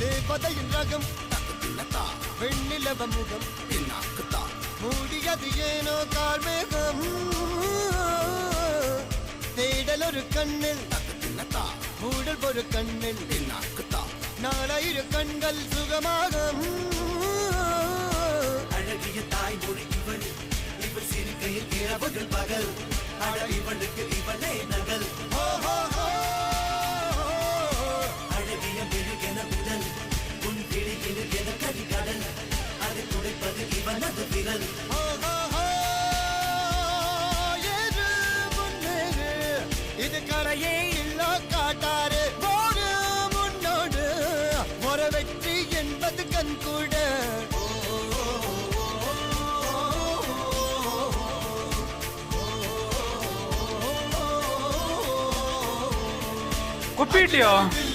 தேவதையின் ரகம் வெண்ணிலவ முகம் மூடியது ஏனோ கார்மேகம் தேடல் ஒரு கண்ணில் மூடல் ஒரு கண்ணில் நாளையிரு கண்கள் சுகமாக அழகிய தாய்மொழி இவள் இவள் சிரிக்கையில் இரவுகள் பகல் அழ இவளுக்கு இவளே நகல் அழகிய மெழுகென உடல் உன் கிளியில் என கரிகடல் அதை துடைப்பது இவனது விரல் இது கரையே இல்ல காட்டாரு முன்னோடு ஒரு வெற்றி என்பது கண் கூட Copilio!